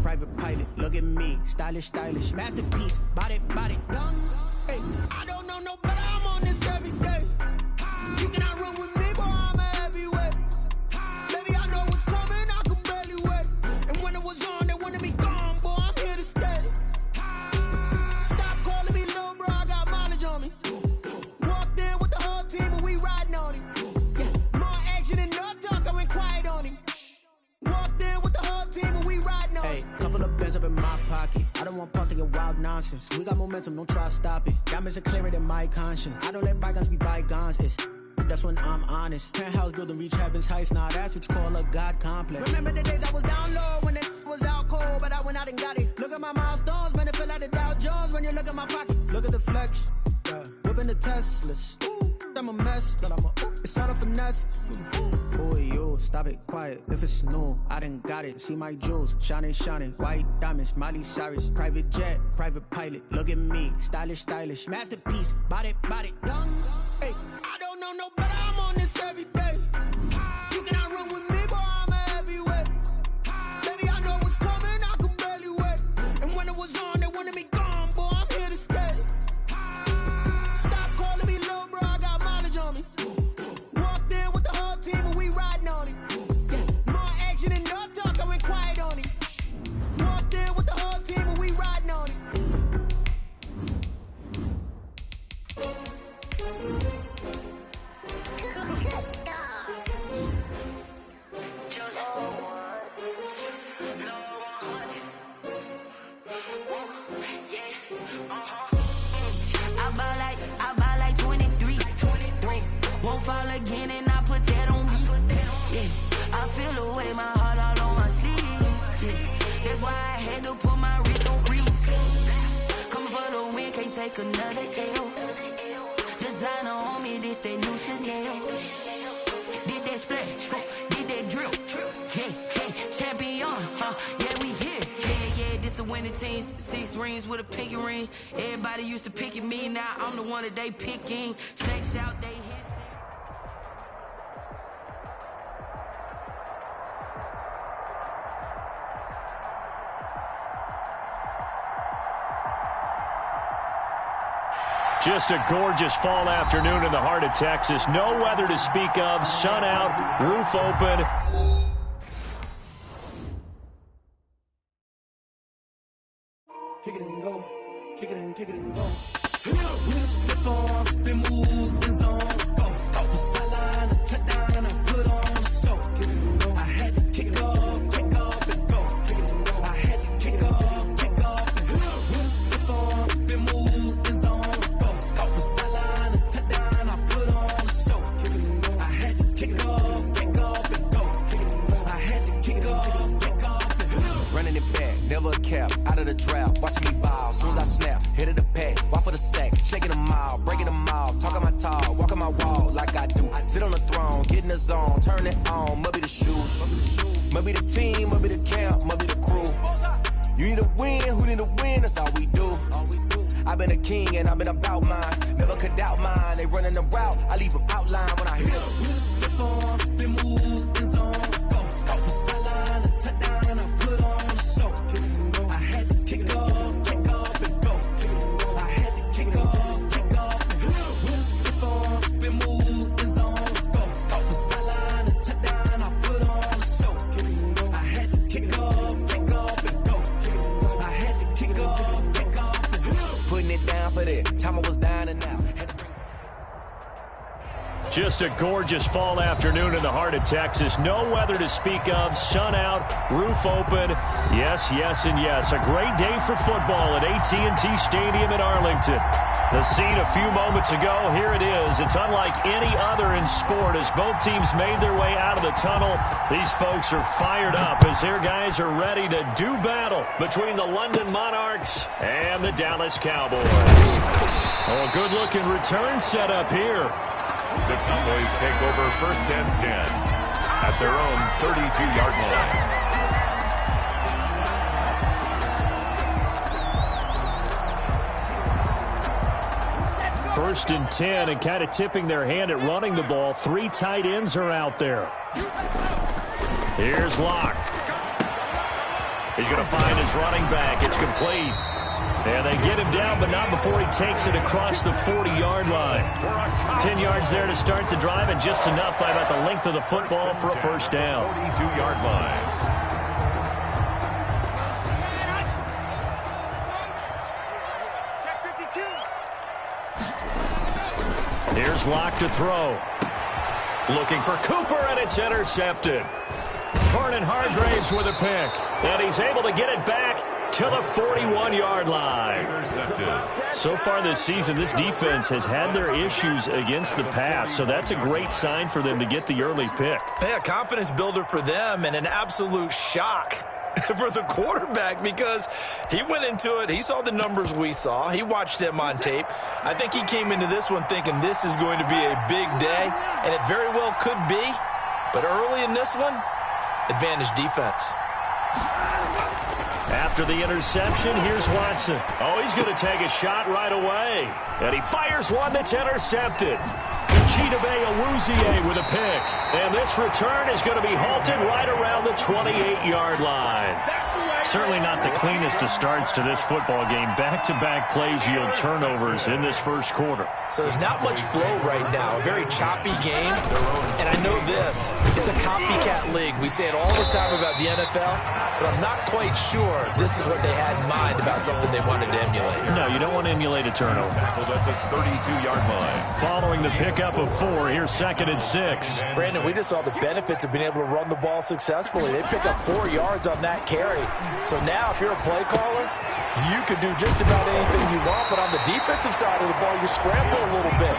private pilot. Look at me, stylish, stylish, masterpiece. Body, body, young. Hey, I don't know no better. I'm on this every day. You cannot run with me, boy. I'm a heavyweight. Baby, I know what's coming. I could barely wait. And when it was on, they wanted me gone, boy. I'm here to stay. Stop calling me little bro. I got mileage on me. Walked in with the whole team and we riding on him. Yeah, more action and no talk. I went quiet on him. Walked in with the whole team and we riding on him. Hey, couple of bands up in my pocket. I don't want pause to get wild nonsense. We got momentum, don't try to stop it. Diamonds are clearer than my conscience. I don't let bygones be bygones. That's when I'm honest. Penthouse building reach heaven's heights. Nah, that's what you call a God complex. Remember the days I was down low when it was out cold, but I went out and got it. Look at my milestones, man, it feel like the Dow Jones when you look at my pocket. Look at the flex, yeah. Whipping the Teslas. I'm a mess, but it's all a finesse. Oh, you, stop it, quiet. If it's new, I done got it. See my jewels, shining, shining. White diamonds, Miley Cyrus. Private jet, private pilot. Look at me, stylish, stylish. Masterpiece, body, body, young. Hey, I don't know no better. I'm on this every day. You cannot run with me, boy. I'm a heavyweight. Baby, I know what's coming. I could barely wait. And when it was on, they wanted me gone, boy. I'm here to stay. Stop calling me little bro. I got mileage on me. Walked in with the whole team and we riding on him. Yeah, more action and no talk. I went quiet on him. Walked in with the whole team and we riding on him. I buy like 23. Won't fall again and I put that on me. Yeah, I feel the way, my heart all on my sleeve. Yeah, that's why I had to put my wrist on freeze. Coming for the win, can't take another L. Designer on me, this that new Chanel. Did that splash, did that drill. Yeah, champion, yeah, we here. Yeah, this the winning team. 6 rings with a pinky ring. Everybody used to pick at me, now I'm the one that they picking. Snakes out, they hissing. Just a gorgeous fall afternoon in the heart of Texas. No weather to speak of. Sun out, roof open. Kick it and go. Kick it and go. We'll step on, spin, move, in zone. Go. Stop the sideline, a touchdown, I put on a show. Kick it and go. I had to kick off and go. Kick it and go. I had to kick off and go. We'll step on, spin, move, in zone. Go. Stop the sideline, a touchdown, I put on a show. Kick it and go. I had to kick off and go. Kick it and go. I had to kick off and go. Running it back, never a cap, out of the drought. Watching me ball, soon as I snap, hit of the pack, walk for the sack, shaking them all, breaking them off, talking my talk, walking my wall like I do. Sit on the throne, get in the zone, turn it on, must be the shoes, must be the team, must be the camp, must be the crew. You need a win, who need a win, that's all we do. I've been a king and I've been about mine, never could doubt mine. They running the route, I leave them outline when I hit them. We'll step on, spin, move, in zone, go. Stop the sideline, a touchdown, I put on a show. I had to kick off and go. I had to kick off and go. We'll step on, spin, move, in zone, go. Stop the sideline, a touchdown, I put on a show. I had to kick off and go. I had to kick off and go. Putting it down for that, time I was down and out. Just a gorgeous fall afternoon in the heart of Texas. No weather to speak of. Sun out, roof open. Yes, yes, and yes. A great day for football at AT&T Stadium in Arlington. The scene a few moments ago, here it is. It's unlike any other in sport as both teams made their way out of the tunnel. These folks are fired up as their guys are ready to do battle between the London Monarchs and the Dallas Cowboys. Oh, a good-looking return set up here. The Cowboys take over 1st and 10 at their own 32-yard line. 1st and 10 and kind of tipping their hand at running the ball. 3 tight ends are out there. Here's Locke. He's going to find his running back. It's complete. And they get him down, but not before he takes it across the 40-yard line. 10 yards there to start the drive, and just enough by about the length of the football for a first down. 42-yard line. Here's Locke to throw. Looking for Cooper, and it's intercepted. Vernon Hargraves with a pick. And he's able to get it back to the 41-yard line. So far this season, this defense has had their issues against the pass, so that's a great sign for them to get the early pick. Yeah, confidence builder for them, and an absolute shock for the quarterback because he went into it. He saw the numbers we saw. He watched them on tape. I think he came into this one thinking this is going to be a big day, and it very well could be. But early in this one, advantage defense. After the interception, here's Watson. Oh, he's going to take a shot right away. And he fires one that's intercepted. Chidobe Awuzie with a pick. And this return is going to be halted right around the 28-yard line. Certainly not the cleanest of starts to this football game. Back-to-back plays yield turnovers in this first quarter. So there's not much flow right now. A very choppy game. And I know this. It's a copycat league. We say it all the time about the NFL, but I'm not quite sure this is what they had in mind about something they wanted to emulate. No, you don't want to emulate a turnover. That's a 32-yard line. Following the pickup of 4, here's 2nd and 6. Brandon, we just saw the benefits of being able to run the ball successfully. They pick up 4 yards on that carry. So now if you're a play caller, you can do just about anything you want, but on the defensive side of the ball, you scramble a little bit.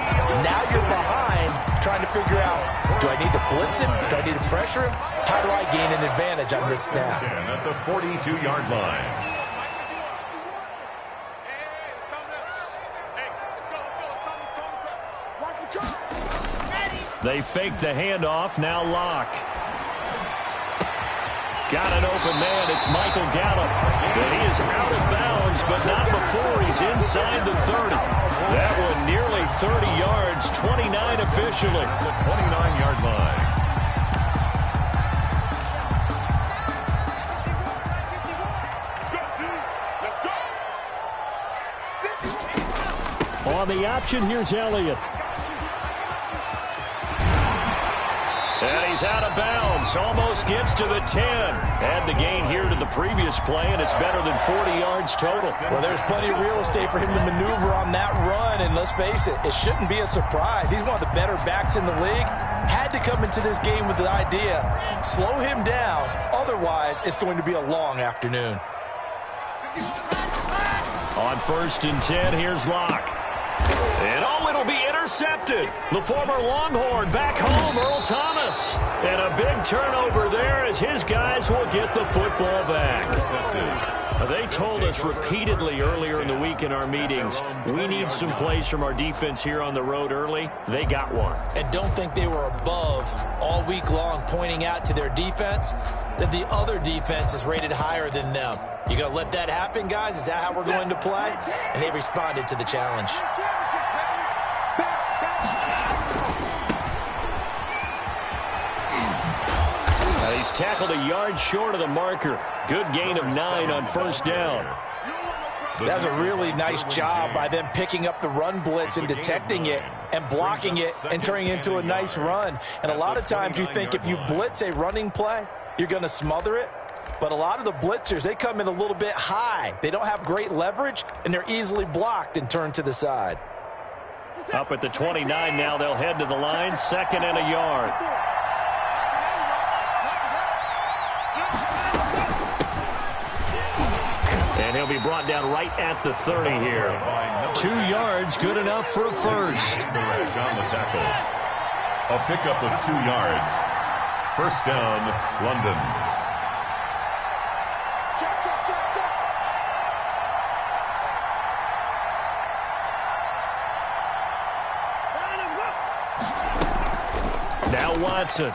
Now you're behind trying to figure out, do I need to blitz him? Do I need to pressure him? How do I gain an advantage on this snap? At the 42-yard line. They fake the handoff. Now Locke. Got an open man. It's Michael Gallup. And he is out of bounds, but not before he's inside the 30. That one nearly 30 yards, 29 officially. The 29-yard line. On the option, here's Elliott. And he's out of bounds. Almost gets to the 10. Add the gain here to the previous play, and it's better than 40 yards total. Well, there's plenty of real estate for him to maneuver on that run, and let's face it, it shouldn't be a surprise. He's one of the better backs in the league. Had to come into this game with the idea, slow him down, otherwise it's going to be a long afternoon. On 1st and 10, here's Locke. And oh, it'll be intercepted. The former Longhorn back home, Earl Thomas. And a big turnover there as his guys will get the football back. They told us repeatedly earlier in the week in our meetings, we need some plays from our defense here on the road early. They got one. And don't think they were above all week long pointing out to their defense that the other defense is rated higher than them. You going to let that happen, guys? Is that how we're going to play? And they responded to the challenge. He's tackled a yard short of the marker. Good gain of 9 on 1st down. That was a really nice job by them picking up the run blitz and detecting it and blocking it and turning it into a nice run. And a lot of times you think if you blitz a running play, you're going to smother it. But a lot of the blitzers, they come in a little bit high. They don't have great leverage, and they're easily blocked and turned to the side. Up at the 29 now, they'll head to the line. 2nd and a yard. And he'll be brought down right at the 30 here. 2 yards, good enough for a first. On the tackle. A pickup of 2 yards. 1st down, London. Now Watson.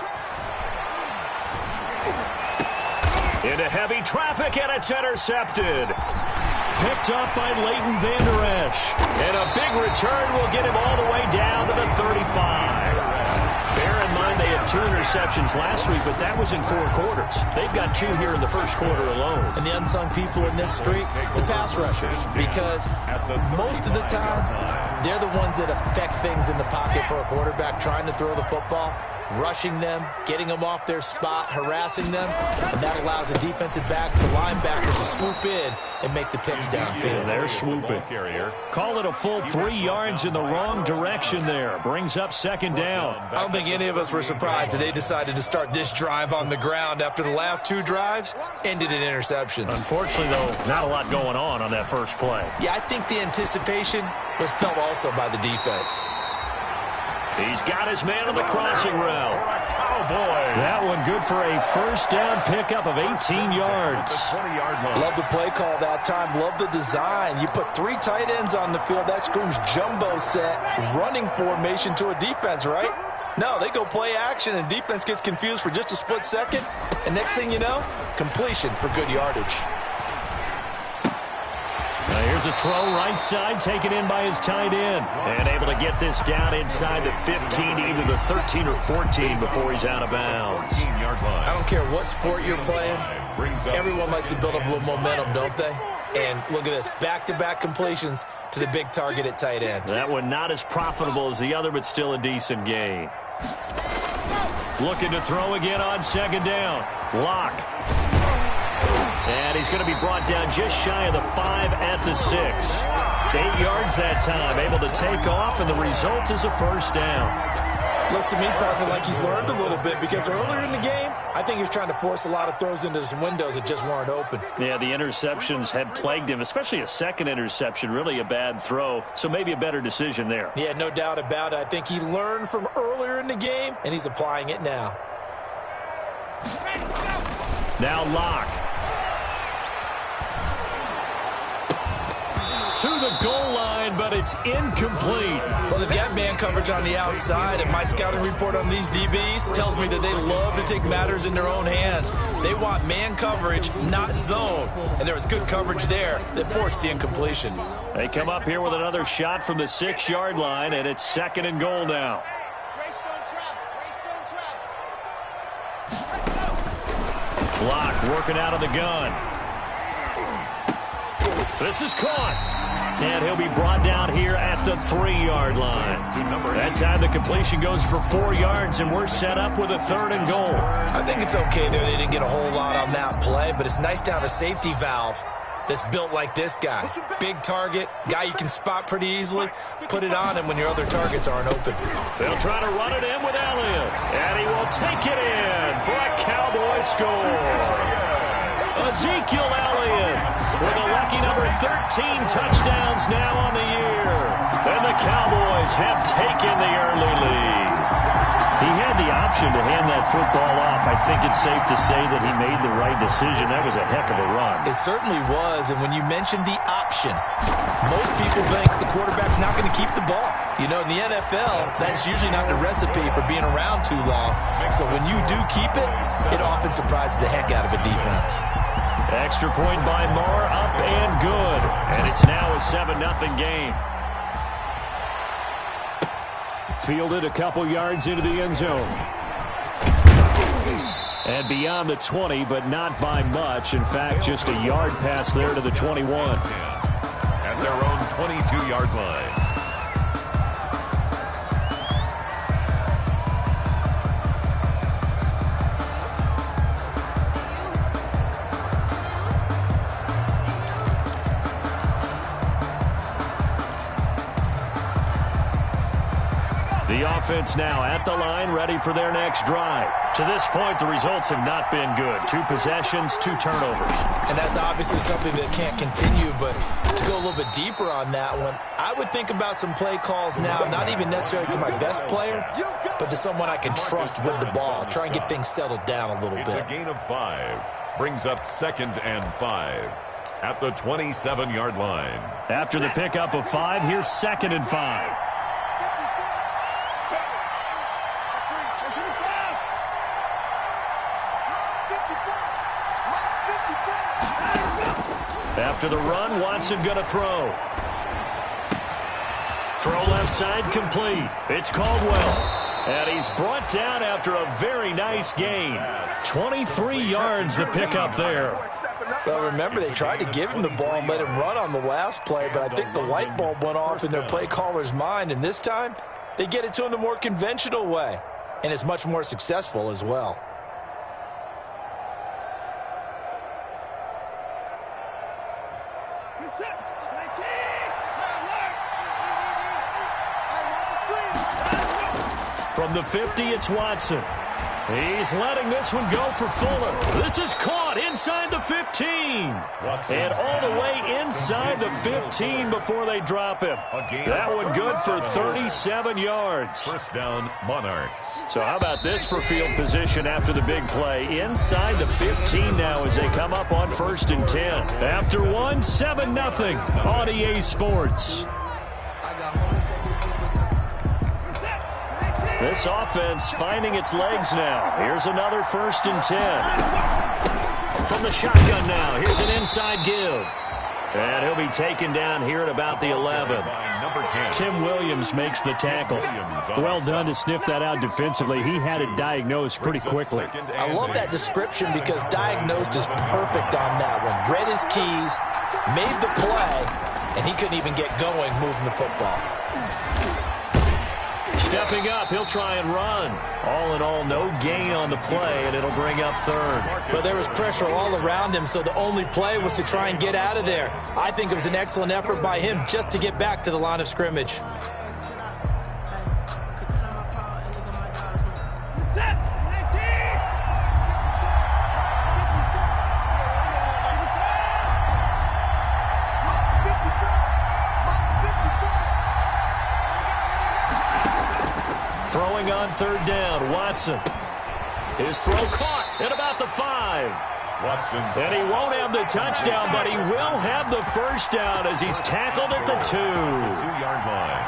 Into heavy traffic, and it's intercepted. Picked up by Leighton Vander Esch. And a big return will get him all the way down to the 35. Bear in mind they had 2 interceptions last week, but that was in 4 quarters. They've got 2 here in the first quarter alone. And the unsung people in this streak, the pass rushers, because most of the time, they're the ones that affect things in the pocket for a quarterback trying to throw the football, rushing them, getting them off their spot, harassing them, and that allows the defensive backs, the linebackers to swoop in and make the picks downfield. They're swooping. Call it a full 3 yards in the wrong direction there. Brings up second down. I don't think any of us were surprised that they decided to start this drive on the ground after the last 2 drives ended in interceptions. Unfortunately, though, not a lot going on that first play. Yeah, I think the anticipation was felt also by the defense. He's got his man on the crossing route. That one good for a first down pickup of 18 yards. Love the play call that time. Love the design. You put 3 tight ends on the field. That screams jumbo set, running formation to a defense, right? No, they go play action, and defense gets confused for just a split second. And next thing you know, completion for good yardage. Now here's a throw right side, taken in by his tight end. And able to get this down inside the 15, either the 13 or 14 before he's out of bounds. I don't care what sport you're playing. Everyone likes to build up a little momentum, don't they? And look at this, back-to-back completions to the big target at tight end. That one not as profitable as the other, but still a decent gain. Looking to throw again on second down. Lock. And he's going to be brought down just shy of the 5 at the 6. 8 yards that time, able to take off, and the result is a first down. Looks to me, partner, like he's learned a little bit, because earlier in the game, I think he was trying to force a lot of throws into some windows that just weren't open. Yeah, the interceptions had plagued him, especially a second interception, really a bad throw, so maybe a better decision there. Yeah, no doubt about it. I think he learned from earlier in the game, and he's applying it now. Now Lock. To the goal line, but it's incomplete. Well, they've got man coverage on the outside, and my scouting report on these DBs tells me that they love to take matters in their own hands. They want man coverage, not zone. And there was good coverage there that forced the incompletion. They come up here with another shot from the 6-yard line, and it's second and goal now. Block working out of the gun. This is caught. And he'll be brought down here at the 3-yard line. That time the completion goes for 4 yards, and we're set up with a 3rd and goal. I think it's okay there. They didn't get a whole lot on that play, but it's nice to have a safety valve that's built like this guy. Big target, guy you can spot pretty easily. Put it on him when your other targets aren't open. They'll try to run it in with Elliott, and he will take it in for a Cowboy score. Ezekiel Elliott with a lucky number 13 touchdowns now on the year. And the Cowboys have taken the early lead. He had the option to hand that football off. I think it's safe to say that he made the right decision. That was a heck of a run. It certainly was, and when you mentioned the option, most people think the quarterback's not going to keep the ball. You know, in the NFL, that's usually not the recipe for being around too long. So when you do keep it, it often surprises the heck out of a defense. Extra point by Moore, up and good. And it's now a 7-0 game. Fielded a couple yards into the end zone. And beyond the 20, but not by much. In fact, just a yard pass there to the 21. At their own 22-yard line. The offense now at the line, ready for their next drive. To this point, the results have not been good. 2 possessions, 2 turnovers. And that's obviously something that can't continue, but to go a little bit deeper on that one, I would think about some play calls now, not even necessarily to my best player, but to someone I can trust with the ball. Try and get things settled down a little bit. It's a gain of 5. Brings up 2nd and 5 at the 27-yard line. After the pickup of 5, here's 2nd and 5. After the run, Watson going to throw. Throw left side complete. It's Caldwell. And he's brought down after a very nice gain. 23 yards to pick up there. Well, remember, they tried to give him the ball and let him run on the last play, but I think the light bulb went off in their play caller's mind, and this time they get it to him the more conventional way, and it's much more successful as well. From the 50, it's Watson. He's letting this one go for Fuller. This is caught inside the 15. And all the way inside the 15 before they drop him. That one good for 37 yards. First down, Monarchs. So how about this for field position after the big play? Inside the 15 now as they come up on 1st and 10. After one, 7-0 on EA Sports. This offense finding its legs now. Here's another 1st and 10. From the shotgun now, here's an inside give. And he'll be taken down here at about the 11. Tim Williams makes the tackle. Well done to sniff that out defensively. He had it diagnosed pretty quickly. I love that description because diagnosed is perfect on that one. Read his keys, made the play, and he couldn't even get going moving the football. Stepping up, he'll try and run. All in all, no gain on the play, and it'll bring up 3rd. But there was pressure all around him, so the only play was to try and get out of there. I think it was an excellent effort by him just to get back to the line of scrimmage. Throwing on 3rd down, Watson. His throw caught at about the 5. And he won't have the touchdown, but he will have the 1st down as he's tackled at the 2. 2-yard line.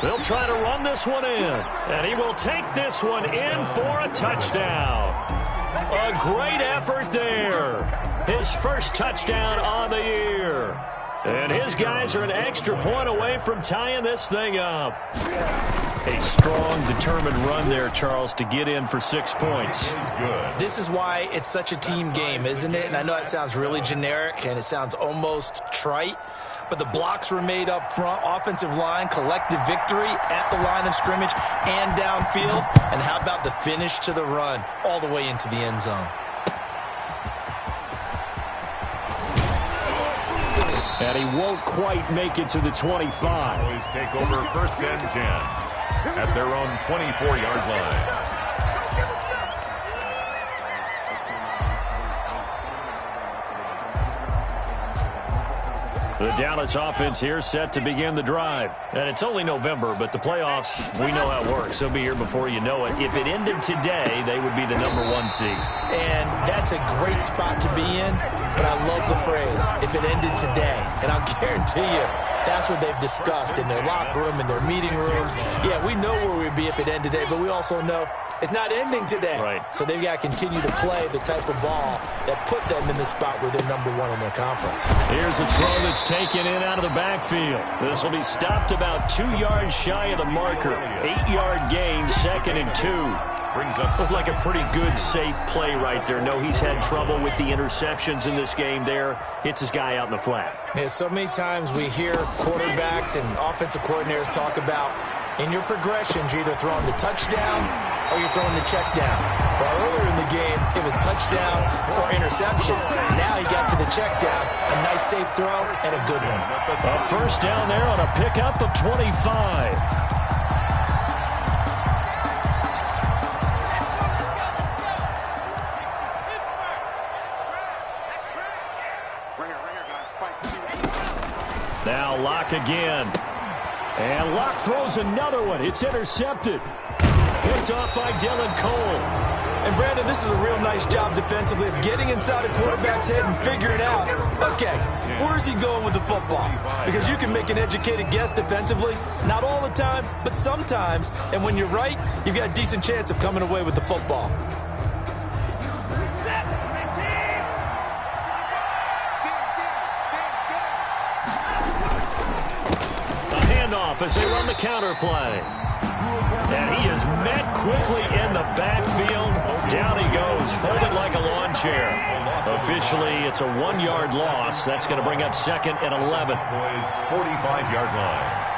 They'll try to run this one in, and he will take this one in for a touchdown. A great effort there. His 1st touchdown on the year. And his guys are an extra point away from tying this thing up. A strong, determined run there, Charles, to get in for 6 points. This is why it's such a team game, isn't it? And I know that sounds really generic, and it sounds almost trite. But the blocks were made up front, offensive line, collective victory at the line of scrimmage and downfield. And how about the finish to the run all the way into the end zone? And he won't quite make it to the 25. Always take over 1st and 10 at their own 24-yard line. The Dallas offense here set to begin the drive. And it's only November, but the playoffs, we know how it works. They'll be here before you know it. If it ended today, they would be the number 1 seed. And that's a great spot to be in, but I love the phrase, if it ended today. And I'll guarantee you, that's what they've discussed in their locker room, in their meeting rooms. Yeah, we know where we'd be if it ended today, but we also know it's not ending today. Right. So they've got to continue to play the type of ball that put them in the spot where they're number 1 in their conference. Here's a throw that's taken in out of the backfield. This will be stopped about 2 yards shy of the marker. 8-yard gain, 2nd and 2. Looked like a pretty good, safe play right there. No, he's had trouble with the interceptions in this game there. Hits his guy out in the flat. Yeah, so many times we hear quarterbacks and offensive coordinators talk about in your progressions, you're either throwing the touchdown or you're throwing the check down. Well, earlier in the game, it was touchdown or interception. Now he got to the check down. A nice safe throw and a good one. A 1st down there on a pickup of 25. Now Locke again. And Locke throws another one. It's intercepted. Picked off by Dylan Cole. And Brandon, this is a real nice job defensively of getting inside a quarterback's head and figuring out, okay, where's he going with the football? Because you can make an educated guess defensively. Not all the time, but sometimes. And when you're right, you've got a decent chance of coming away with the football. off as they run the counter play. And he is met quickly in the backfield. Down he goes, folded like a lawn chair. Officially, it's a 1-yard loss. That's going to bring up 2nd and 11. Boys, 45-yard line.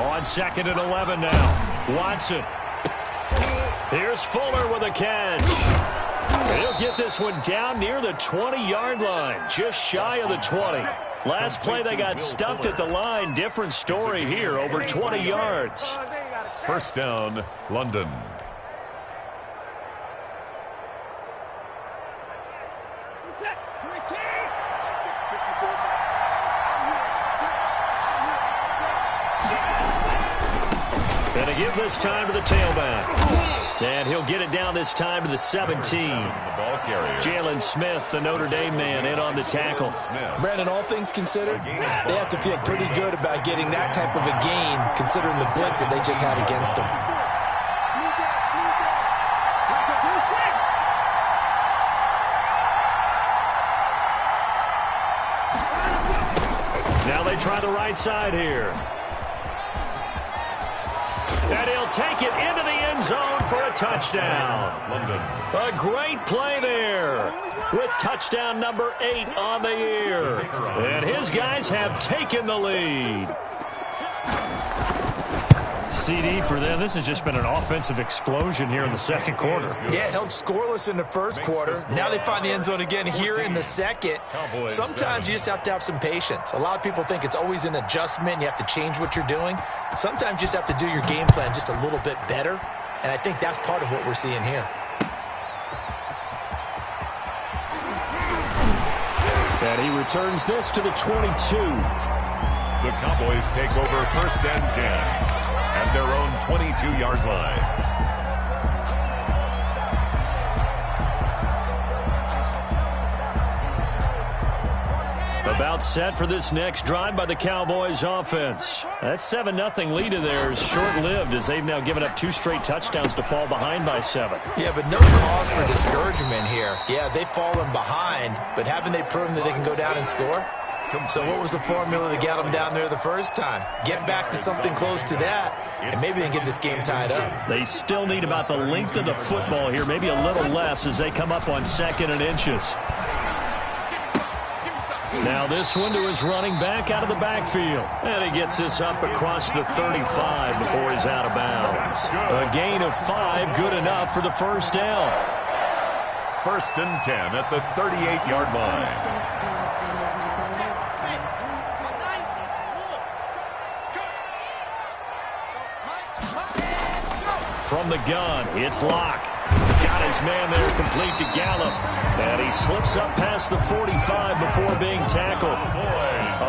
On 2nd and 11 now. Watson. Here's Fuller with a catch. He'll get this one down near the 20-yard line, just shy of the 20. Last play they got stuffed at the line. Different story here, over 20 yards. First down, London. Going to give this time to the tailback. And he'll get it down this time to the 17. Jalen Smith, the Notre Dame man, in on the tackle. Brandon, all things considered, they have to feel pretty good about getting that type of a gain, considering the blitz that they just had against them. Now they try the right side here. And he'll take it into the end zone for a touchdown. A great play there with touchdown number 8 on the year. And his guys have taken the lead. CD for them. This has just been an offensive explosion here in the second quarter. Yeah, held scoreless in the first quarter. Now they find the end zone again here in the second. Sometimes you just have to have some patience. A lot of people think it's always an adjustment. You have to change what you're doing. Sometimes you just have to do your game plan just a little bit better. And I think that's part of what we're seeing here. And he returns this to the 22. The Cowboys take over 1st and 10. At their own 22-yard line. About set for this next drive by the Cowboys offense. That 7-0 lead of theirs short-lived as they've now given up 2 straight touchdowns to fall behind by 7. Yeah, but no cause for discouragement here. Yeah, they've fallen behind, but haven't they proven that they can go down and score? So what was the formula to get them down there the first time? Get back to something close to that, and maybe they can get this game tied up. They still need about the length of the football here, maybe a little less as they come up on 2nd and inches. Now this one to his running back out of the backfield. And he gets this up across the 35 before he's out of bounds. A gain of 5, good enough for the first down. 1st and 10 at the 38-yard line. From the gun, it's Locke. Got his man there complete to Gallup. And he slips up past the 45 before being tackled.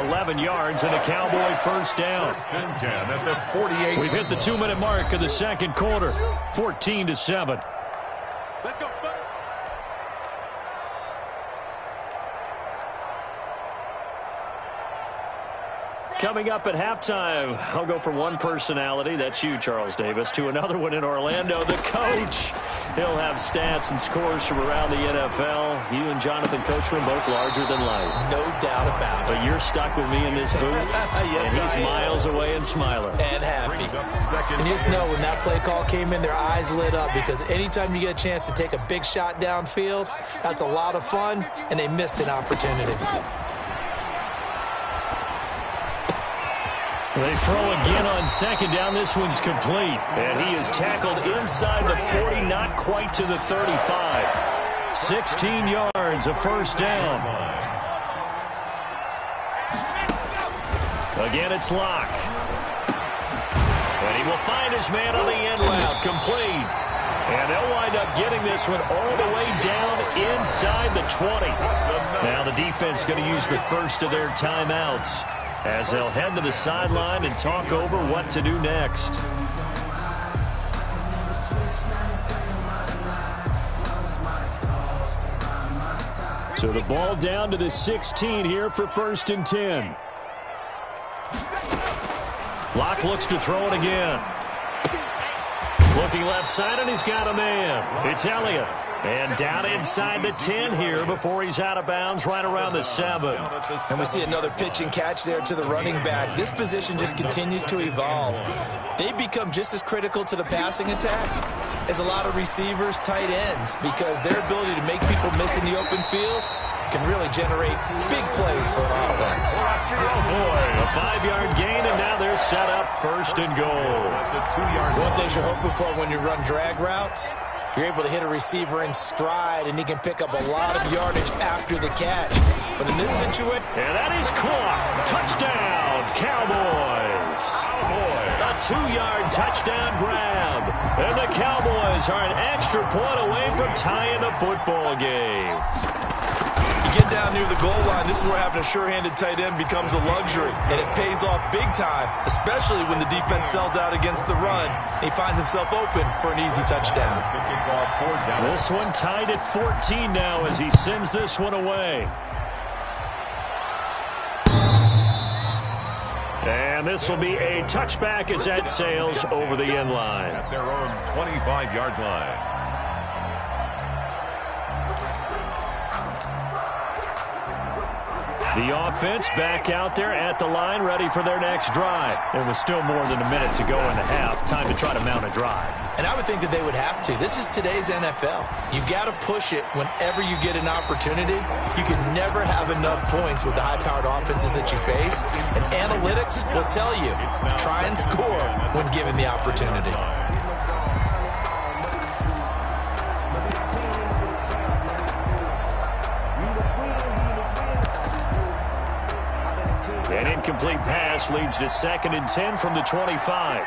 11 yards and a Cowboy first down. 1st and 10 at the 48. We've hit the 2-minute mark of the second quarter. 14-7. Let's go. Coming up at halftime, I'll go from one personality, that's you, Charles Davis, to another one in Orlando, the coach. He'll have stats and scores from around the NFL. You and Jonathan Coachman both larger than life. No doubt about it. But you're stuck with me in this booth, yes, and he's miles away and smiling. And happy. And you just know when that play call came in, their eyes lit up because anytime you get a chance to take a big shot downfield, that's a lot of fun, and they missed an opportunity. They throw again on 2nd down. This one's complete. And he is tackled inside the 40, not quite to the 35. 16 yards, a first down. Again, it's Locke. And he will find his man on the end route, complete. And they'll wind up getting this one all the way down inside the 20. Now the defense going to use the first of their timeouts as they'll head to the sideline and talk over what to do next. So the ball down to the 16 here for 1st and 10. Locke looks to throw it again. Looking left side, and he's got a man. It's Elliott. And down inside the 10 here before he's out of bounds right around the 7. And we see another pitch and catch there to the running back. This position just continues to evolve. They become just as critical to the passing attack as a lot of receivers, tight ends, because their ability to make people miss in the open field can really generate big plays for an offense. A 5-yard gain, and now they're set up 1st and goal. One thing you're hoping for when you run drag routes, you're able to hit a receiver in stride, and he can pick up a lot of yardage after the catch. But in this situation... And that is caught. Touchdown, Cowboys. A 2-yard touchdown grab. And the Cowboys are an extra point away from tying the football game. Get down near the goal line, this is where having a sure-handed tight end becomes a luxury, and it pays off big time, especially when the defense sells out against the run. He finds himself open for an easy touchdown. This one tied at 14 now as he sends this one away. And this will be a touchback as that sails over the end line. At their own 25-yard line. The offense back out there at the line, ready for their next drive. There was still more than a minute to go in the half. Time to try to mount a drive. And I would think that they would have to. This is today's NFL. You got to push it whenever you get an opportunity. You can never have enough points with the high-powered offenses that you face. And analytics will tell you, try and score when given the opportunity. An incomplete pass leads to 2nd and 10 from the 25.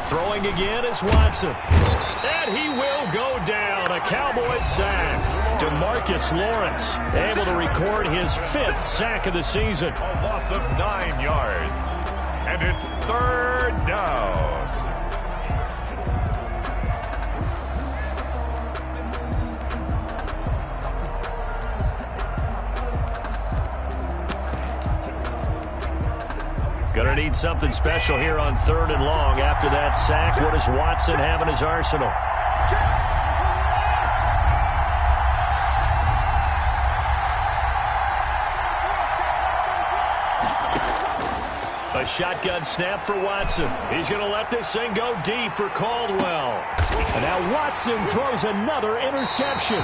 Throwing again is Watson. And he will go down. A Cowboys sack. DeMarcus Lawrence able to record his 5th sack of the season. A loss of 9 yards. And it's 3rd down. Gonna need something special here on 3rd and long. After that sack, what does Watson have in his arsenal? A shotgun snap for Watson. He's going to let this thing go deep for Caldwell. And now Watson throws another interception.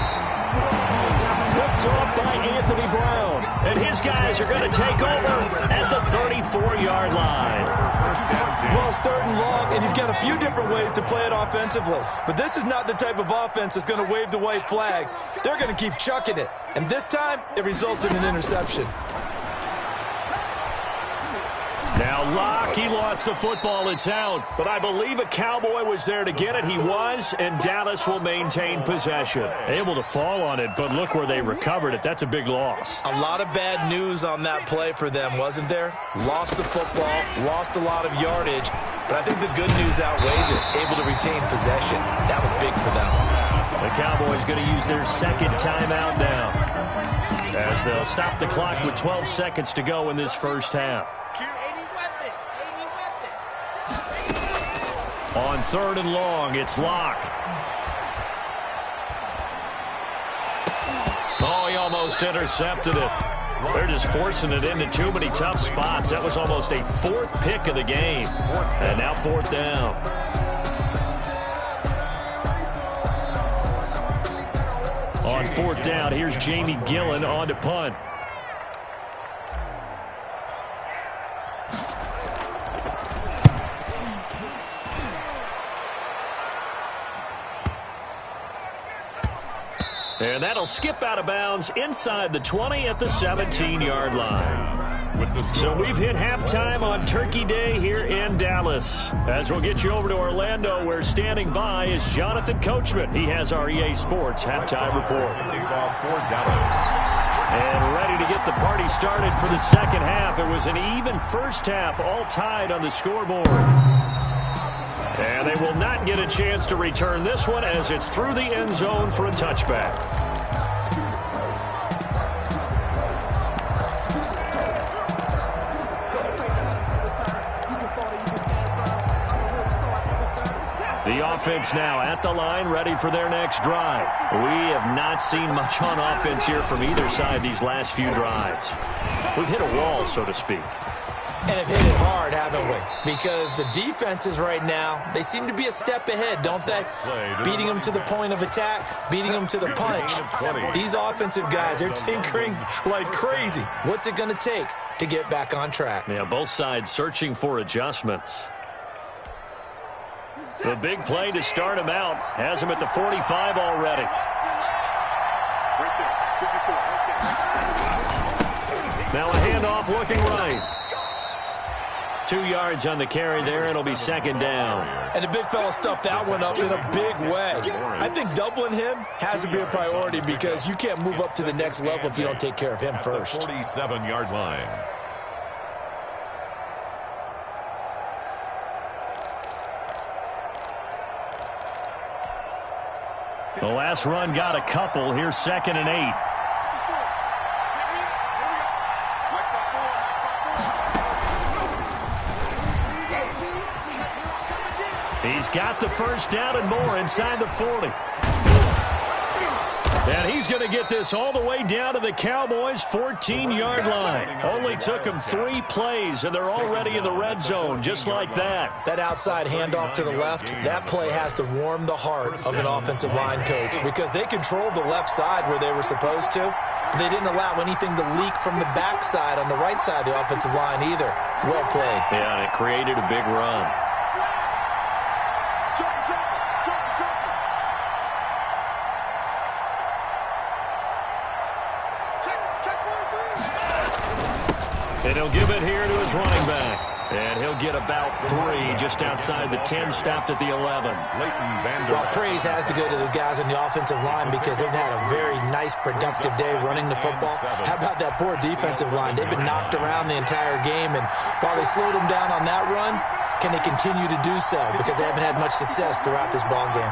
Picked off by Anthony Brown. And his guys are going to take over at the 34-yard line. Well, it's 3rd and long, and you've got a few different ways to play it offensively. But this is not the type of offense that's going to wave the white flag. They're going to keep chucking it. And this time, it results in an interception. Now Locke, he lost the football. It's out. But I believe a Cowboy was there to get it. He was, and Dallas will maintain possession. Able to fall on it, but look where they recovered it. That's a big loss. A lot of bad news on that play for them, wasn't there? Lost the football, lost a lot of yardage, but I think the good news outweighs it. Able to retain possession. That was big for them. The Cowboys going to use their 2nd timeout now, as they'll stop the clock with 12 seconds to go in this first half. On 3rd and long, it's Locke. Oh, he almost intercepted it. They're just forcing it into too many tough spots. That was almost a 4th pick of the game. And now 4th down. On 4th down, here's Jamie Gillen on to punt. And that'll skip out of bounds inside the 20 at the 17-yard line. So we've hit halftime on Turkey Day here in Dallas. As we'll get you over to Orlando, where standing by is Jonathan Coachman. He has our EA Sports halftime report. And ready to get the party started for the second half. It was an even first half, all tied on the scoreboard. And they will not get a chance to return this one as it's through the end zone for a touchback. The offense now at the line, ready for their next drive. We have not seen much on offense here from either side these last few drives. We've hit a wall, so to speak. And have hit it hard, haven't we? Because the defenses right now, they seem to be a step ahead, don't they? Beating them to the point of attack, beating them to the punch. These offensive guys, they're tinkering like crazy. What's it going to take to get back on track? Yeah, both sides searching for adjustments. The big play to start him out has him at the 45 already. Now a handoff looking right. 2 yards on the carry there. It'll be second down. And the big fella stuffed that one up in a big way. I think doubling him has to be a priority because you can't move up to the next level if you don't take care of him first. 47-yard line. The last run got a couple. Here's 2nd and 8. He's got the first down and more inside the 40. And he's going to get this all the way down to the Cowboys' 14-yard line. Only took him 3 plays, and they're already in the red zone, just like that. That outside handoff to the left, that play has to warm the heart of an offensive line coach because they controlled the left side where they were supposed to, but they didn't allow anything to leak from the backside on the right side of the offensive line either. Well played. Yeah, and it created a big run. And he'll give it here to his running back. And he'll get about 3 just outside the 10, stopped at the 11. Well, praise has to go to the guys on the offensive line because they've had a very nice, productive day running the football. How about that poor defensive line? They've been knocked around the entire game, and while they slowed them down on that run, can they continue to do so? Because they haven't had much success throughout this ball game.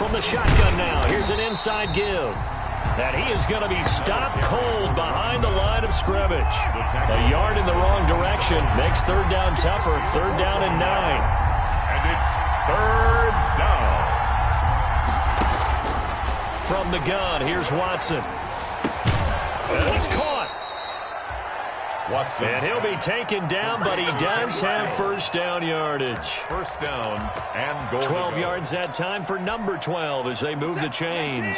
From the shotgun now, here's an inside give. And he is going to be stopped cold behind the line of scrimmage. A yard in the wrong direction makes 3rd down tougher. 3rd down and 9. And it's 3rd down. From the gun, here's Watson. And it's caught. Watson. And he'll be taken down, but he does have 1st down yardage. 1st down and goal. 12 yards that time for number 12 as they move the chains.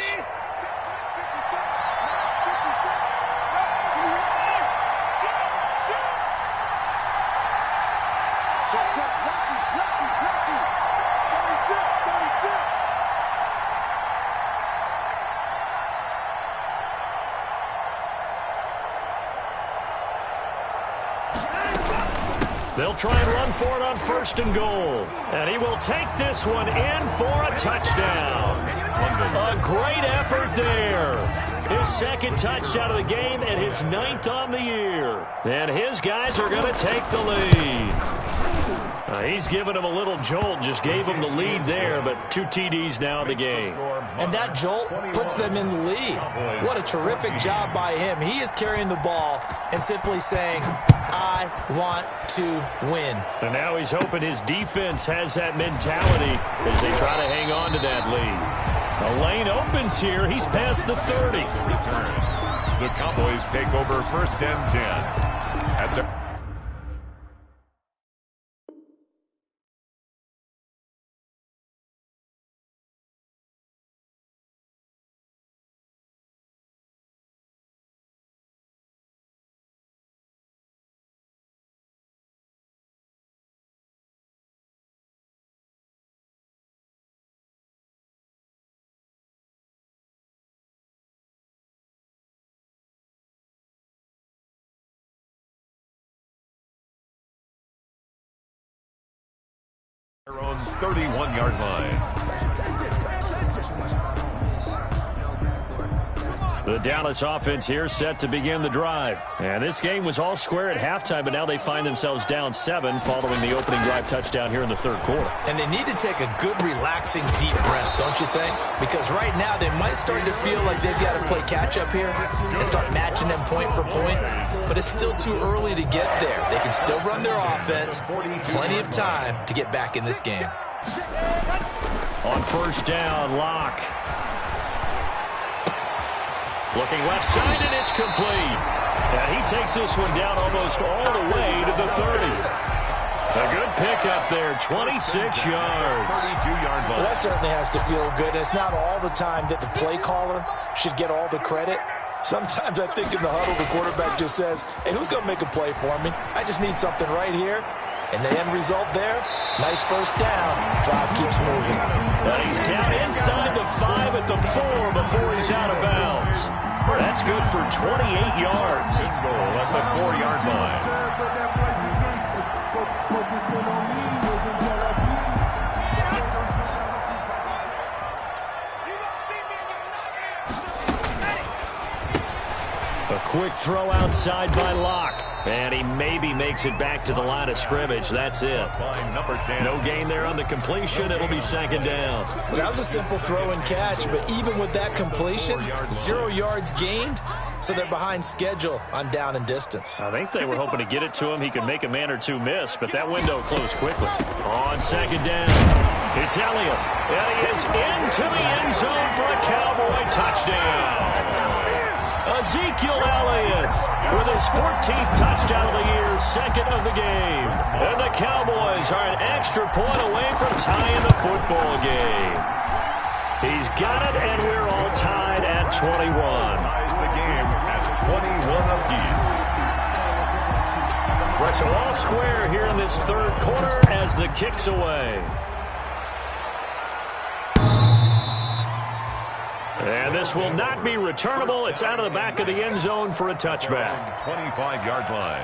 They'll try and run for it on 1st and goal. And he will take this one in for a touchdown. A great effort there. His 2nd touchdown of the game and his 9th on the year. And his guys are going to take the lead. He's giving him a little jolt, just gave him the lead there, but 2 TDs now in the game. And that jolt puts them in the lead. What a terrific job by him. He is carrying the ball and simply saying, I want to win. And now he's hoping his defense has that mentality as they try to hang on to that lead. The lane opens here. He's past the 30. The Cowboys take over 1st and 10. At the their own 31-yard line. The Dallas offense here set to begin the drive. And this game was all square at halftime, but now they find themselves down 7 following the opening drive touchdown here in the third quarter. And they need to take a good, relaxing, deep breath, don't you think? Because right now they might start to feel like they've got to play catch-up here and start matching them point for point. But it's still too early to get there. They can still run their offense. Plenty of time to get back in this game. On first down, Locke. Looking left side, and it's complete. And he takes this one down almost all the way to the 30. A good pickup there, 26 yards. 32-yard line. Well, that certainly has to feel good. It's not all the time that the play caller should get all the credit. Sometimes I think in the huddle, the quarterback just says, hey, who's going to make a play for me? I just need something right here. And the end result there, nice first down. Drive keeps moving. And he's down inside the 5 at the 4 before he's out of bounds. That's good for 28 yards. Good goal at the 4-yard line. A quick throw outside by Locke. And he maybe makes it back to the line of scrimmage. That's it. Number 10. No gain there on the completion. It'll be second down. Well, that was a simple throw and catch, but even with that completion, 0 yards gained, so they're behind schedule on down and distance. I think they were hoping to get it to him. He could make a man or two miss, but that window closed quickly. On second down, it's Elliott. And he is into the end zone for a Cowboy touchdown. Ezekiel Elliott with his 14th touchdown of the year, second of the game. And the Cowboys are an extra point away from tying the football game. He's got it, and we're all tied at 21. Ties the game at 21 apiece. So all square here in this third quarter as the kick's away. And this will not be returnable. It's out of the back of the end zone for a touchback. 25-yard line.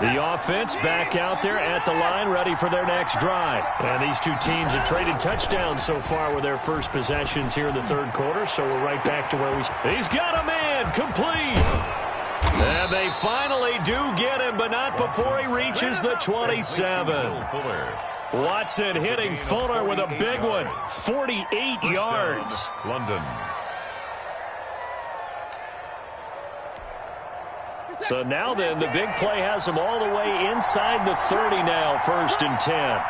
The offense back out there at the line, ready for their next drive. And these two teams have traded touchdowns so far with their first possessions here in the third quarter, so we're right back to where we... He's got a man, complete! And they finally do get him, but not before he reaches the 27. Watson hitting Fuller with a big one, 48 yards. London. So now then, the big play has him all the way inside the 30 now, first and 10.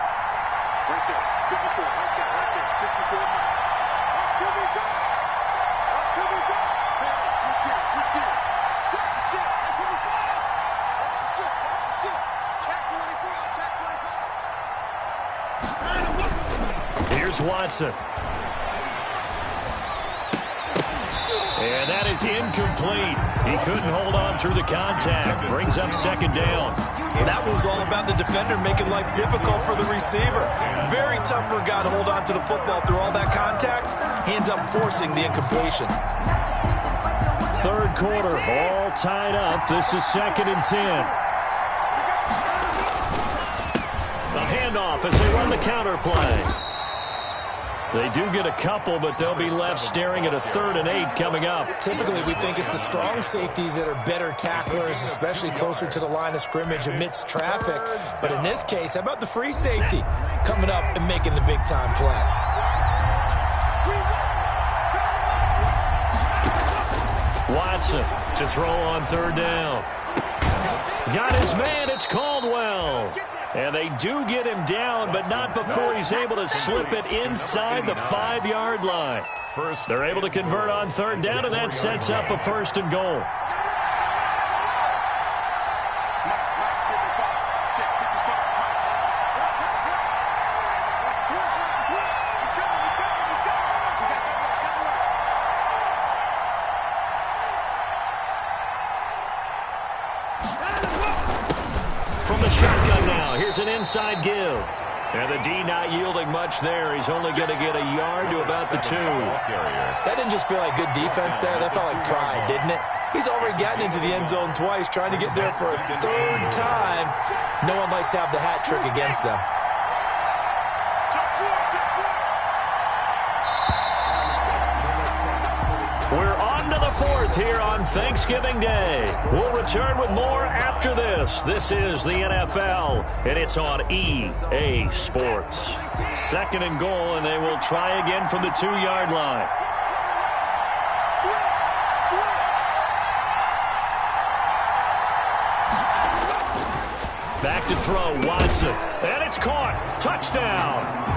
Here's Watson. And that is incomplete. He couldn't hold on through the contact. Brings up second down. Well, that was all about the defender making life difficult for the receiver. Very tough for a guy to hold on to the football through all that contact. He ends up forcing the incompletion. Third quarter, all tied up. This is second and 10. A handoff as they run the counter play. They do get a couple, but they'll be left staring at a 3rd and 8 coming up. Typically, we think it's the strong safeties that are better tacklers, especially closer to the line of scrimmage amidst traffic. But in this case, how about the free safety coming up and making the big-time play? Watson to throw on third down. Got his man, it's Caldwell. And they do get him down, but not before he's able to slip it inside the 5-yard line. They're able to convert on third down, and that sets up a 1st and goal. From the shotgun now, here's an inside give. And the D not yielding much there. He's only going to get a yard to about the 2. That didn't just feel like good defense there. That felt like pride, didn't it? He's already gotten into the end zone twice, trying to get there for a third time. No one likes to have the hat trick against them. We're on to the fourth here on Thanksgiving Day. We'll return with more after this. This is the NFL, and it's on EA Sports. Second and goal, and they will try again from the 2-yard line. Back to throw, Watson. And it's caught. Touchdown.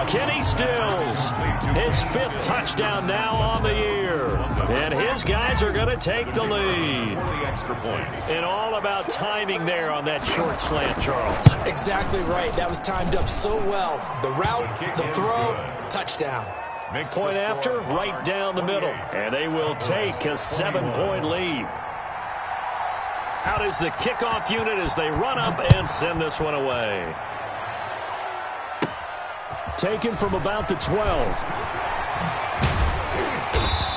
Kenny Stills, his 5th touchdown now on the year. And his guys are going to take the lead. And all about timing there on that short slant, Charles. Exactly right. That was timed up so well. The route, the throw, touchdown. Point after, right down the middle. And they will take a 7-point lead. Out is the kickoff unit as they run up and send this one away. Taken from about the 12.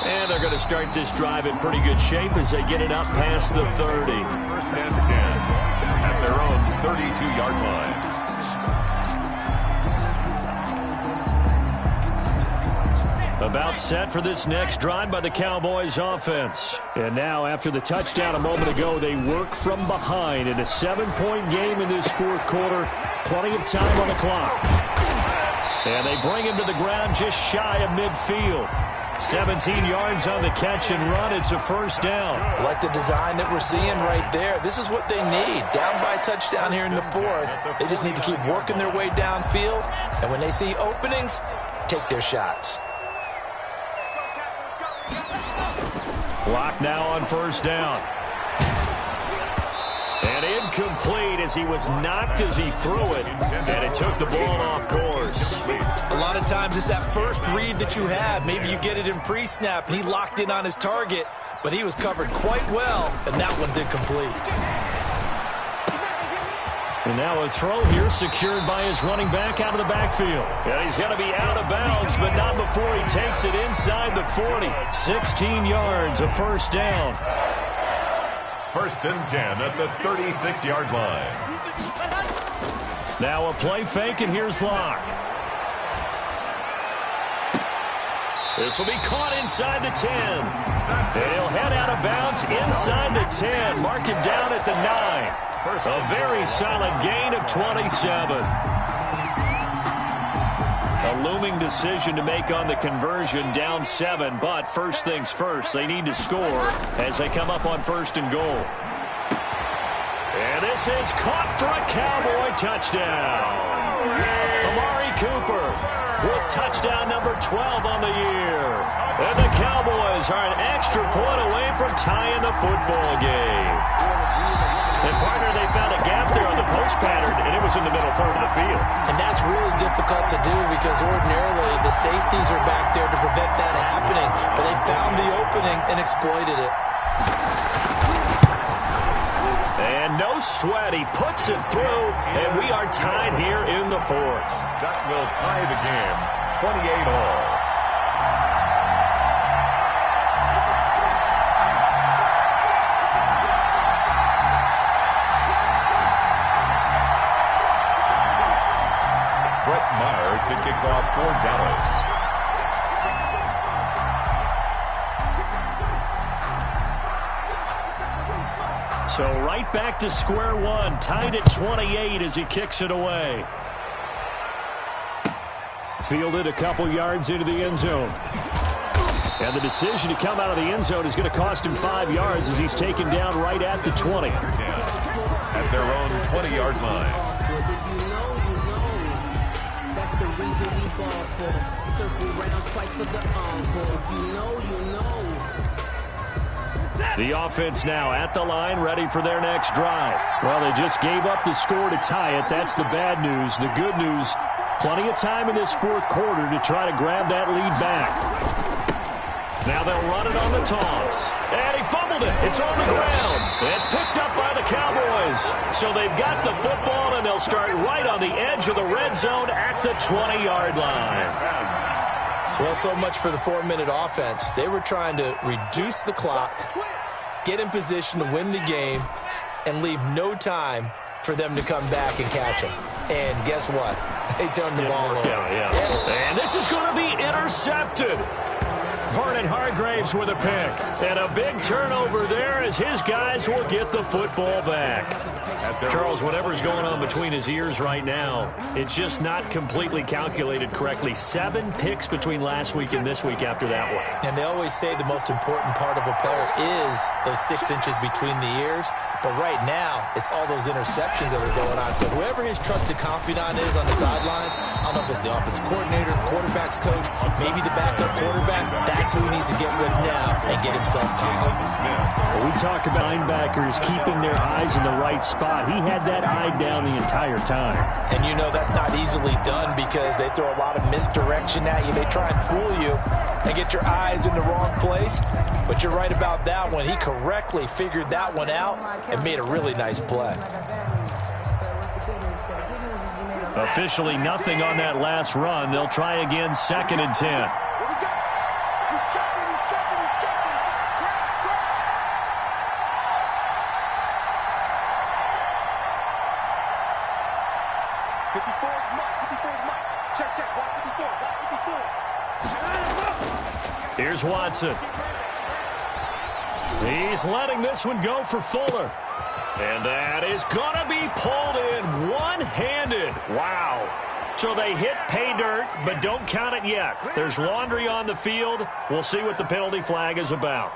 And they're going to start this drive in pretty good shape as they get it up past the 30. First and 10 at their own 32-yard line. About set for this next drive by the Cowboys offense. And now after the touchdown a moment ago, they work from behind in a 7-point game in this fourth quarter. Plenty of time on the clock. And they bring him to the ground just shy of midfield. 17 yards on the catch and run. It's a first down. I like the design that we're seeing right there. This is what they need. Down by a touchdown here in the fourth. They just need to keep working their way downfield. And when they see openings, take their shots. Clock now on first down. And incomplete as he was knocked as he threw it. And it took the ball off course. A lot of times it's that first read that you have. Maybe you get it in pre-snap. He locked in on his target, but he was covered quite well, and that one's incomplete. And now a throw here secured by his running back out of the backfield. And he's going to be out of bounds, but not before he takes it inside the 40. 16 yards, a first down. First and 10 at the 36-yard line. Now a play fake, and here's Locke. This will be caught inside the 10. And he'll head out of bounds inside the 10. Mark him down at the 9. A very solid gain of 27. A looming decision to make on the conversion, down 7. But first things first, they need to score as they come up on first and goal. And this is caught for a Cowboy touchdown. Amari Cooper with touchdown number 12 on the year. And the Cowboys are an extra point away from tying the football game. And, partner, they found a gap there on the post pattern, and it was in the middle third of the field. And that's really difficult to do because ordinarily the safeties are back there to prevent that happening. But they found the opening and exploited it. And no sweat. He puts it through, and we are tied here in the fourth. That will tie the game, 28 all. Brett Maher to kick off for Dallas. So right back to square one, tied at 28 as he kicks it away. Fielded a couple yards into the end zone. And the decision to come out of the end zone is going to cost him 5 yards as he's taken down right at the 20. At their own 20-yard line. The reason we ball for circle round twice for the encore. If you know, you know. The offense now at the line, ready for their next drive. Well, they just gave up the score to tie it. That's the bad news. The good news, plenty of time in this fourth quarter to try to grab that lead back. Now they'll run it on the toss. And he fumbled it. It's on the ground. It's picked up by the Cowboys. So they've got the football, and they'll start right on the edge of the red zone at the 20-yard line. Well, so much for the 4-minute offense. They were trying to reduce the clock, get in position to win the game, and leave no time for them to come back and catch them. And guess what? They turned the ball over. And this is going to be intercepted. Vernon Hargraves with a pick. And a big turnover there as his guys will get the football back. Charles, whatever's going on between his ears right now, it's just not completely calculated correctly. 7 picks between last week and this week after that one. And they always say the most important part of a player is those 6 inches between the ears. But right now, it's all those interceptions that are going on. So whoever his trusted confidant is on the sidelines, I don't know if it's the offense coordinator, the quarterback's coach, maybe the backup quarterback, that's who he needs to get with now and get himself killed. We talk about linebackers keeping their eyes in the right spot. He had that eye down the entire time. And you know that's not easily done because they throw a lot of misdirection at you. They try and fool you and get your eyes in the wrong place. But you're right about that one. He correctly figured that one out and made a really nice play. Officially nothing on that last run. They'll try again, 2nd and 10. Here's Watson. He's letting this one go for Fuller. And that is going to be pulled in one-handed. Wow. So they hit pay dirt, but don't count it yet. There's laundry on the field. We'll see what the penalty flag is about.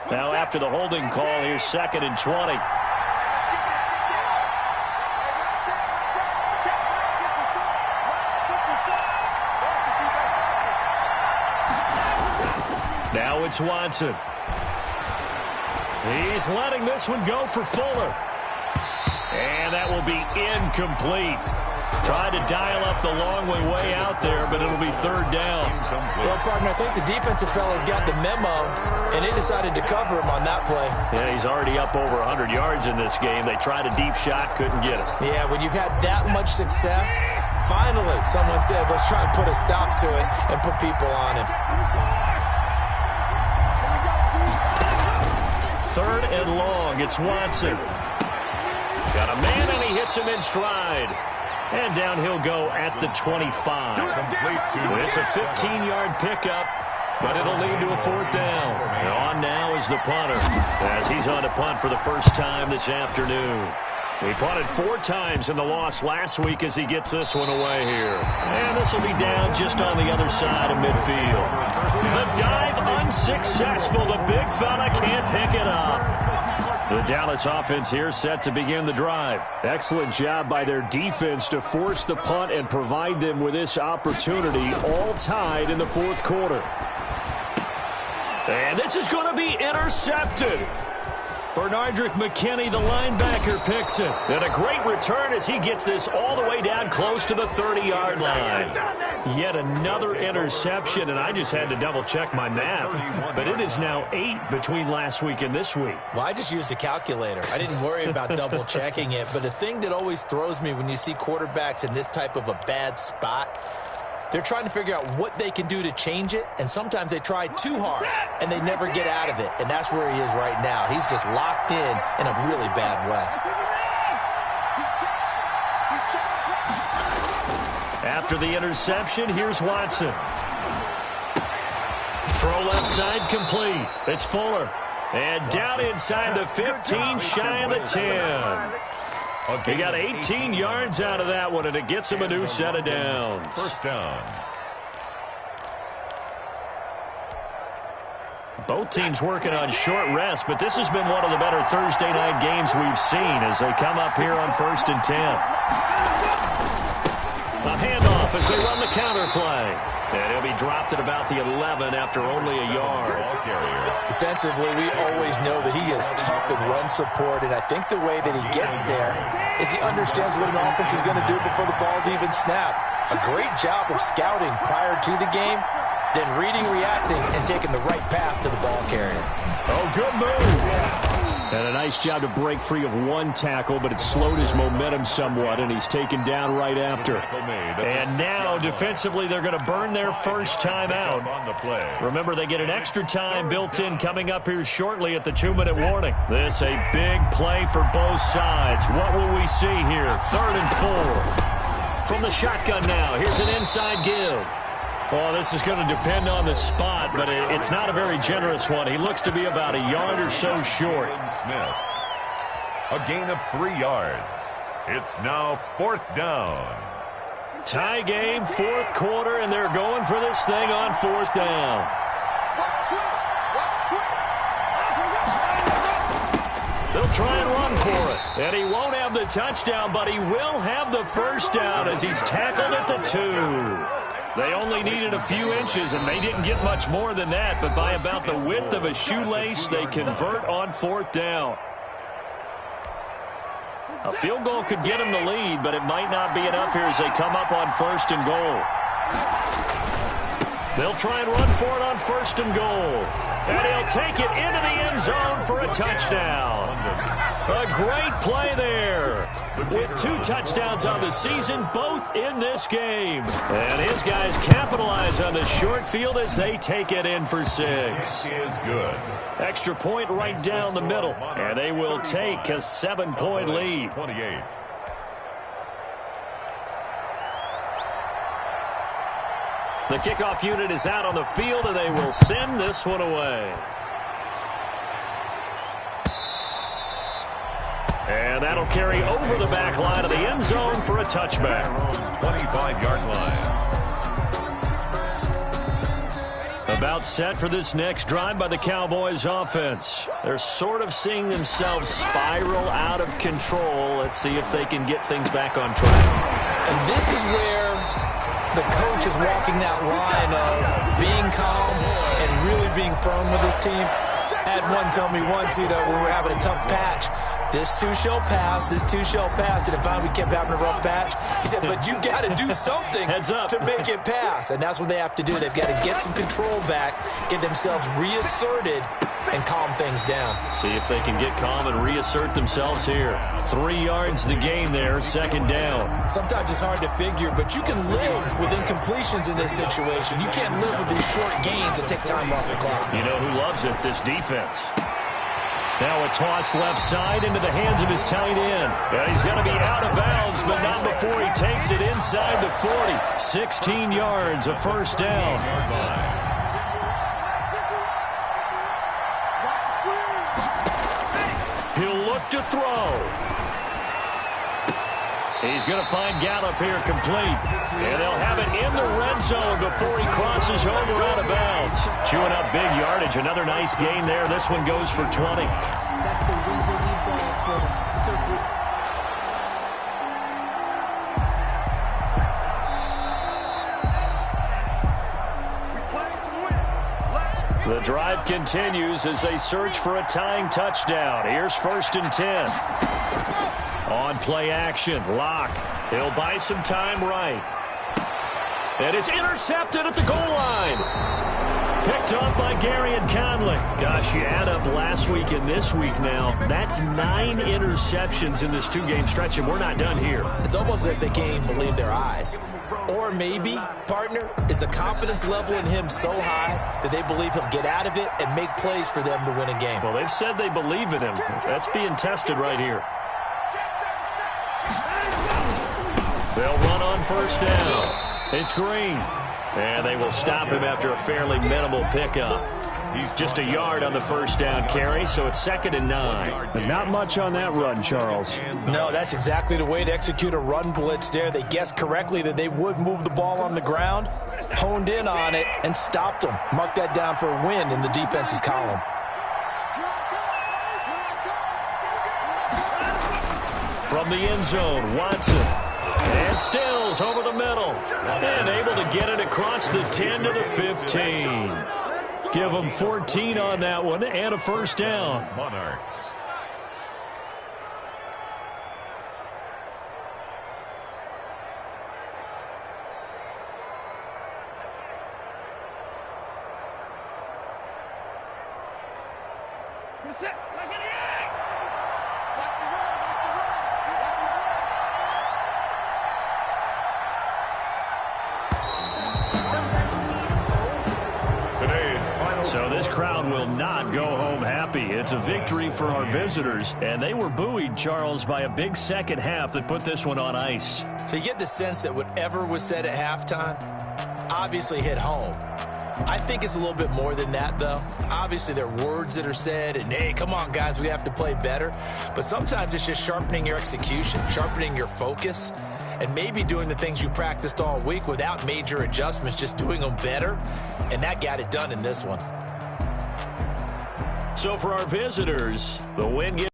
Now after the holding call, here's 2nd and 20. Now it's Watson. He's letting this one go for Fuller. And that will be incomplete. Tried to dial up the long way out there, but it'll be 3rd down. Well, partner, I think the defensive fellas got the memo, and they decided to cover him on that play. Yeah, he's already up over 100 yards in this game. They tried a deep shot, couldn't get it. Yeah, when you've had that much success, finally someone said, let's try and put a stop to it and put people on him. 3rd and long. It's Watson. Got a man, and he hits him in stride. And down he'll go at the 25. It's a 15-yard pickup, but it'll lead to a 4th down. And on now is the punter, as he's on to punt for the first time this afternoon. He punted 4 times in the loss last week as he gets this one away here. And this will be down just on the other side of midfield. The dive unsuccessful. The big fella can't pick it up. The Dallas offense here set to begin the drive. Excellent job by their defense to force the punt and provide them with this opportunity, all tied in the 4th quarter. And this is going to be intercepted. Bernardrick McKinney, the linebacker, picks it. And a great return as he gets this all the way down close to the 30-yard line. Yet another interception, and I just had to double-check my math. But it is now 8 between last week and this week. Well, I just used a calculator. I didn't worry about double-checking it. But the thing that always throws me when you see quarterbacks in this type of a bad spot, they're trying to figure out what they can do to change it, and sometimes they try too hard, and they never get out of it, and that's where he is right now. He's just locked in a really bad way. After the interception, here's Watson. Throw left side complete. It's Fuller. And down inside the 15, shy of the 10. He got 18 yards out of that one, and it gets him a new set of downs. 1st down. Both teams working on short rest, but this has been one of the better Thursday night games we've seen as they come up here on 1st and 10. A handoff as they run the counter play. And he'll be dropped at about the 11 after only a yard. Defensively, we always know that he is tough in run support, and I think the way that he gets there is he understands what an offense is going to do before the ball's even snapped. A great job of scouting prior to the game, then reading, reacting, and taking the right path to the ball carrier. Oh, good move. And a nice job to break free of one tackle, but it slowed his momentum somewhat, and he's taken down right after. And now, defensively, they're going to burn their first time out. Remember, they get an extra time built in coming up here shortly at the 2-minute warning. This a big play for both sides. What will we see here? 3rd and 4. From the shotgun now, here's an inside give. Well, this is going to depend on the spot, but it's not a very generous one. He looks to be about a yard or so short. Smith. A gain of 3 yards. It's now 4th down. Tie game, 4th quarter, and they're going for this thing on 4th down. They'll try and run for it. And he won't have the touchdown, but he will have the first down as he's tackled at the 2. They only needed a few inches, and they didn't get much more than that, but by about the width of a shoelace, they convert on 4th down. A field goal could get them the lead, but it might not be enough here as they come up on 1st and goal. They'll try and run for it on 1st and goal. And he'll take it into the end zone for a touchdown. A great play there. With 2 touchdowns on the season, both in this game. And his guys capitalize on the short field as they take it in for 6. Is good. Extra point right down the middle. And they will take a 7-point lead. 28. The kickoff unit is out on the field, and they will send this one away. And that'll carry over the back line of the end zone for a touchback. 25-yard line. About set for this next drive by the Cowboys offense. They're sort of seeing themselves spiral out of control. Let's see if they can get things back on track. And this is where the coach is walking that line of being calm and really being firm with his team. I had one tell me once, when we were having a tough patch, this too shall pass, this too shall pass. And finally we kept having a rough patch. He said, but you got to do something to make it pass. And that's what they have to do. They've got to get some control back, get themselves reasserted, and calm things down. See if they can get calm and reassert themselves here. 3 yards the gain there, 2nd down. Sometimes it's hard to figure, but you can live with incompletions in this situation. You can't live with these short gains that take time off the clock. You know who loves it? This defense. Now a toss left side into the hands of his tight end. And he's going to be out of bounds, but not before he takes it inside the 40. 16 yards, a 1st down. He'll look to throw. He's going to find Gallup here complete. And they'll have it in the red zone before he crosses over out of bounds. Chewing up big yardage. Another nice gain there. This one goes for 20. That's the reason we ball for circle. The drive continues as they search for a tying touchdown. Here's 1st and 10. On play action, Locke. He'll buy some time right. And it's intercepted at the goal line. Picked up by Garyon Conley. Gosh, you add up last week and this week now. That's 9 interceptions in this 2-game stretch, and we're not done here. It's almost as if they can't even believe their eyes. Or maybe, partner, is the confidence level in him so high that they believe he'll get out of it and make plays for them to win a game. Well, they've said they believe in him. That's being tested right here. They'll run on 1st down. It's Green. And they will stop him after a fairly minimal pickup. He's just a yard on the 1st down carry, so it's 2nd and 9. And not much on that run, Charles. No, that's exactly the way to execute a run blitz there. They guessed correctly that they would move the ball on the ground, honed in on it, and stopped them. Mark that down for a win in the defense's column. From the end zone, Watson. And Stills over the middle. And able to get it across the 10 to the 15. Give them 14 on that one and a 1st down. Monarchs. Like an egg! crowd will not go home happy. It's a victory for our visitors, and they were buoyed, Charles, by a big second half that put this one on ice. So you get the sense that whatever was said at halftime obviously hit home. I think it's a little bit more than that, though. Obviously, there are words that are said, and, hey, come on, guys, we have to play better. But sometimes it's just sharpening your execution, sharpening your focus, and maybe doing the things you practiced all week without major adjustments, just doing them better. And that got it done in this one. So for our visitors, the win gets